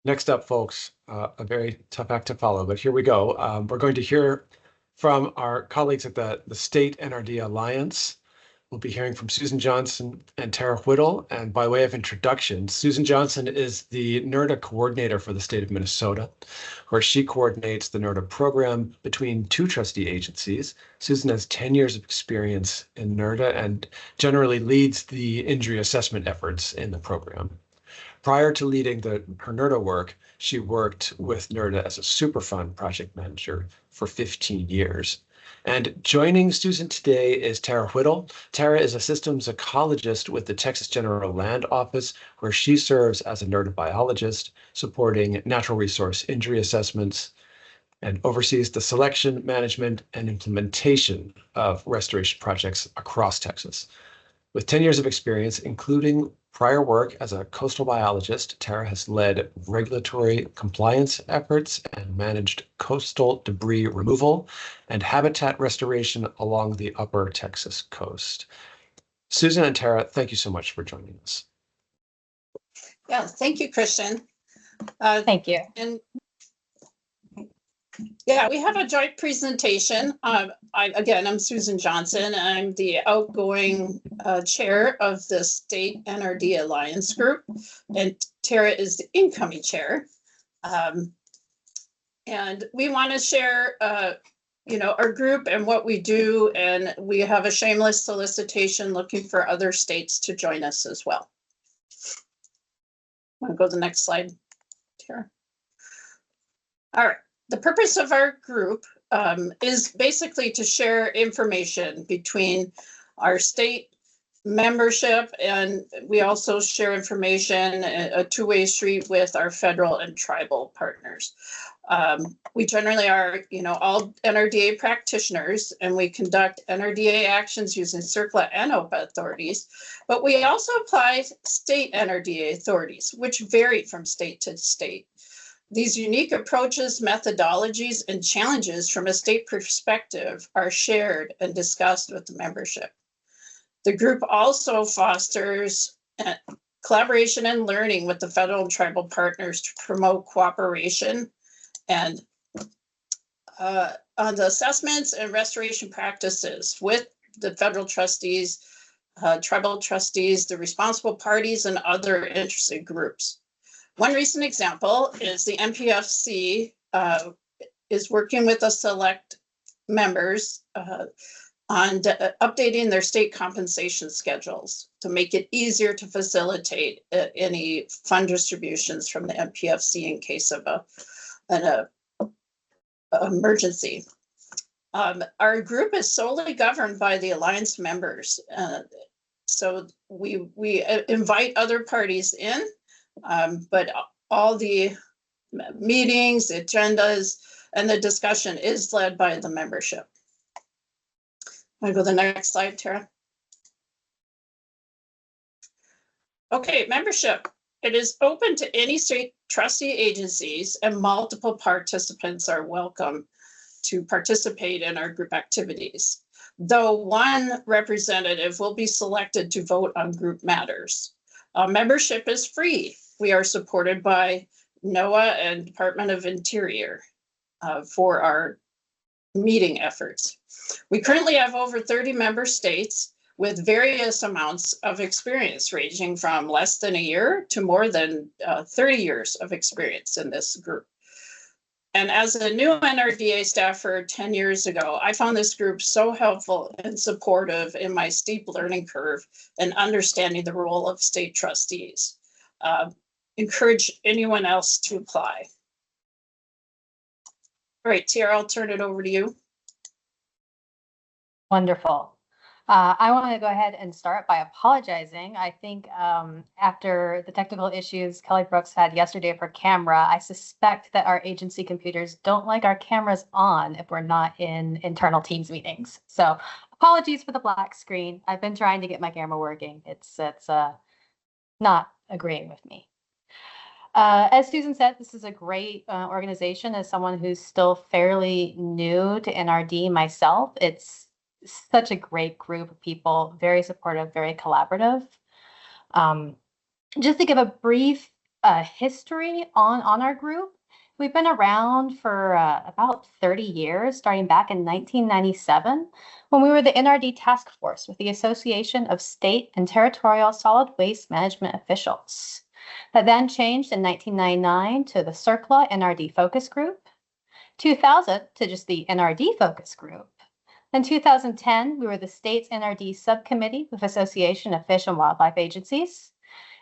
Next up, folks, a very tough act to follow, but here we go. We're going to hear from our colleagues at the State NRD Alliance. We'll be hearing from Susan Johnson and Tara Whittle. And by way of introduction, Susan Johnson is the NRDA coordinator for the state of Minnesota, where she coordinates the NRDA program between two trustee agencies. Susan has 10 years of experience in NRDA and generally leads the injury assessment efforts in the program. Prior to leading her NRDA work, she worked with NRDA as a Superfund project manager for 15 years. And joining Susan today is Tara Whittle. Tara is a systems ecologist with the Texas General Land Office, where she serves as a NRDA biologist, supporting natural resource injury assessments and oversees the selection, management, and implementation of restoration projects across Texas. With 10 years of experience, including prior work as a coastal biologist, Tara has led regulatory compliance efforts and managed coastal debris removal and habitat restoration along the upper Texas coast. Susan and Tara, thank you so much for joining us. Yeah, thank you, Christian. Thank you. And yeah, we have a joint presentation. I'm Susan Johnson. I'm the outgoing chair of the State NRD Alliance group, and Tara is the incoming chair. And we want to share, our group and what we do, and we have a shameless solicitation looking for other states to join us as well. Want to go to the next slide, Tara? All right. The purpose of our group is basically to share information between our state membership, and we also share information, a two-way street with our federal and tribal partners. We generally are, all NRDA practitioners, and we conduct NRDA actions using CERCLA and OPA authorities, but we also apply state NRDA authorities, which vary from state to state. These unique approaches, methodologies, and challenges from a state perspective are shared and discussed with the membership. The group also fosters collaboration and learning with the federal and tribal partners to promote cooperation and on the assessments and restoration practices with the federal trustees, tribal trustees, the responsible parties, and other interested groups. One recent example is the NPFC is working with the select members on updating their state compensation schedules to make it easier to facilitate any fund distributions from the NPFC in case of an emergency. Our group is solely governed by the Alliance members. So we invite other parties in, but all the meetings, agendas, and the discussion is led by the membership. Want to go to the next slide, Tara? Okay, membership. It is open to any state trustee agencies, and multiple participants are welcome to participate in our group activities, though one representative will be selected to vote on group matters. Membership is free. We are supported by NOAA and Department of Interior for our meeting efforts. We currently have over 30 member states with various amounts of experience, ranging from less than a year to more than 30 years of experience in this group. And as a new NRDA staffer 10 years ago, I found this group so helpful and supportive in my steep learning curve and understanding the role of state trustees. Encourage anyone else to apply. All right, Tiara, I'll turn it over to you. Wonderful. I want to go ahead and start by apologizing. I think after the technical issues Kelly Brooks had yesterday for camera, I suspect that our agency computers don't like our cameras on if we're not in internal Teams meetings. So apologies for the black screen. I've been trying to get my camera working. It's not agreeing with me. As Susan said, this is a great organization. As someone who's still fairly new to NRD myself, it's such a great group of people, very supportive, very collaborative. Just to give a brief history on our group. We've been around for about 30 years, starting back in 1997, when we were the NRD Task Force with the Association of State and Territorial Solid Waste Management Officials. That then changed in 1999 to the CERCLA NRD Focus Group, 2000 to just the NRD Focus Group. In 2010, we were the state's NRD Subcommittee with Association of Fish and Wildlife Agencies.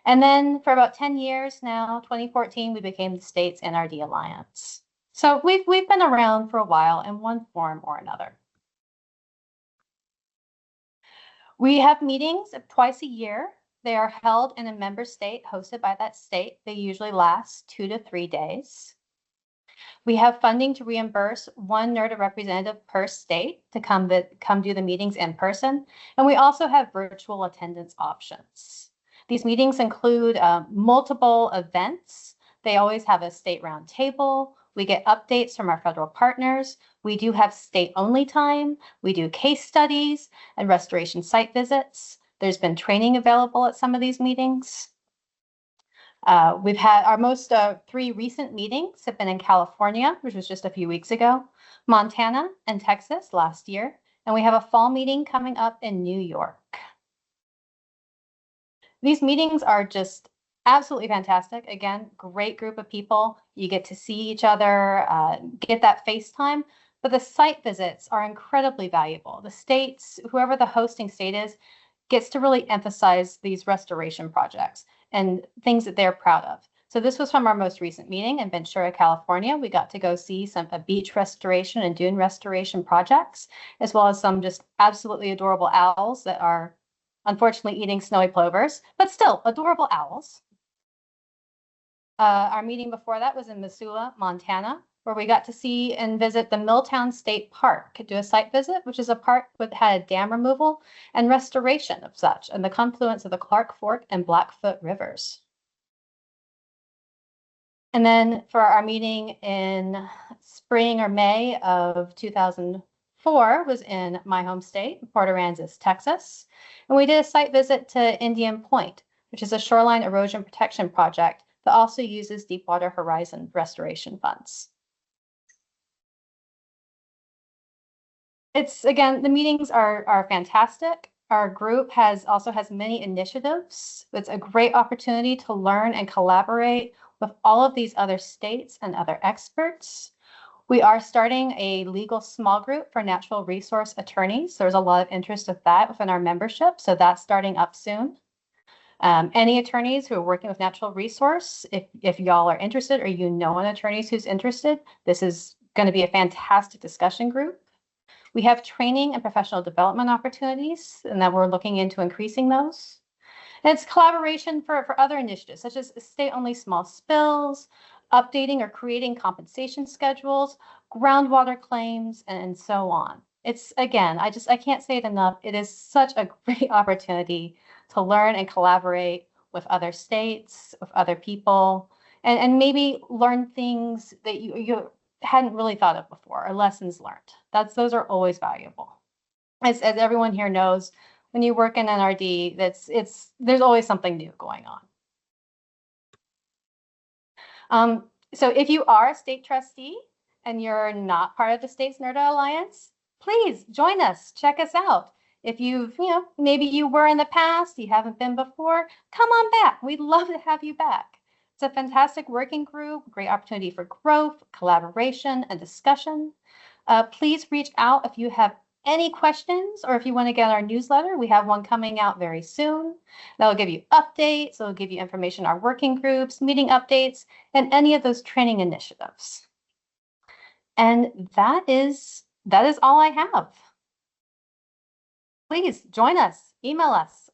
And then for about 10 years now, 2014, we became the state's NRD Alliance. So we've been around for a while in one form or another. We have meetings twice a year. They are held in a member state hosted by that state. They usually last 2 to 3 days. We have funding to reimburse one NRDA representative per state to come do the meetings in person. And we also have virtual attendance options. These meetings include multiple events. They always have a state roundtable. We get updates from our federal partners. We do have state-only time. We do case studies and restoration site visits. There's been training available at some of these meetings. We've had our most 3 recent meetings have been in California, which was just a few weeks ago, Montana, and Texas last year. And we have a fall meeting coming up in New York. These meetings are just absolutely fantastic. Again, great group of people. You get to see each other, get that FaceTime, but the site visits are incredibly valuable. The states, whoever the hosting state is, gets to really emphasize these restoration projects and things that they're proud of. So this was from our most recent meeting in Ventura, California. We got to go see some beach restoration and dune restoration projects, as well as some just absolutely adorable owls that are unfortunately eating snowy plovers, but still adorable owls. Our meeting before that was in Missoula, Montana, where we got to see and visit the Milltown State Park, do a site visit, which is a park that had dam removal and restoration of such, and the confluence of the Clark Fork and Blackfoot rivers. And then for our meeting in spring or May of 2004 was in my home state, Port Aransas, Texas. And we did a site visit to Indian Point, which is a shoreline erosion protection project that also uses Deepwater Horizon restoration funds. It's, again, the meetings are fantastic. Our group also has many initiatives. It's a great opportunity to learn and collaborate with all of these other states and other experts. We are starting a legal small group for natural resource attorneys. There's a lot of interest of that within our membership, so that's starting up soon. Any attorneys who are working with natural resource, if y'all are interested or you know an attorney who's interested, this is going to be a fantastic discussion group. We have training and professional development opportunities, and that we're looking into increasing those. And it's collaboration for other initiatives, such as state-only small spills, updating or creating compensation schedules, groundwater claims, and so on. It's, again, I can't say it enough. It is such a great opportunity to learn and collaborate with other states, with other people, and maybe learn things that you hadn't really thought of before, or lessons learned. Those are always valuable. As everyone here knows, when you work in NRD, there's always something new going on. So if you are a state trustee and you're not part of the state's NRDA Alliance, please join us, check us out. If maybe you were in the past, you haven't been before, come on back. We'd love to have you back. It's a fantastic working group, great opportunity for growth, collaboration, and discussion. Please reach out if you have any questions or if you want to get our newsletter. We have one coming out very soon. That'll give you updates. It'll give you information on our working groups, meeting updates, and any of those training initiatives. And that is all I have. Please join us, email us.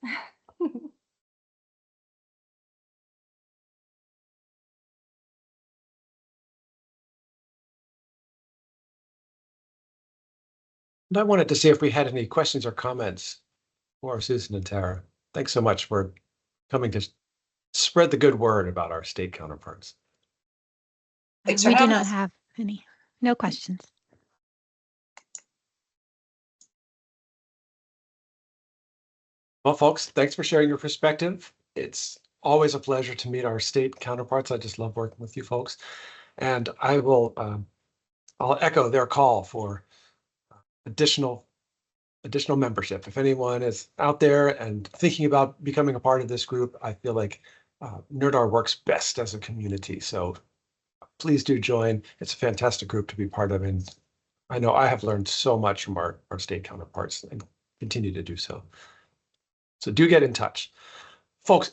And I wanted to see if we had any questions or comments for Susan and Tara. Thanks so much for coming to spread the good word about our state counterparts. We do not have any. No questions. Well, folks, thanks for sharing your perspective. It's always a pleasure to meet our state counterparts. I just love working with you folks. And I will, I'll echo their call for additional membership. If anyone is out there and thinking about becoming a part of this group, I feel like NRDAR works best as a community. So please do join. It's a fantastic group to be part of. And I know I have learned so much from our state counterparts and continue to do so. So do get in touch. Folks,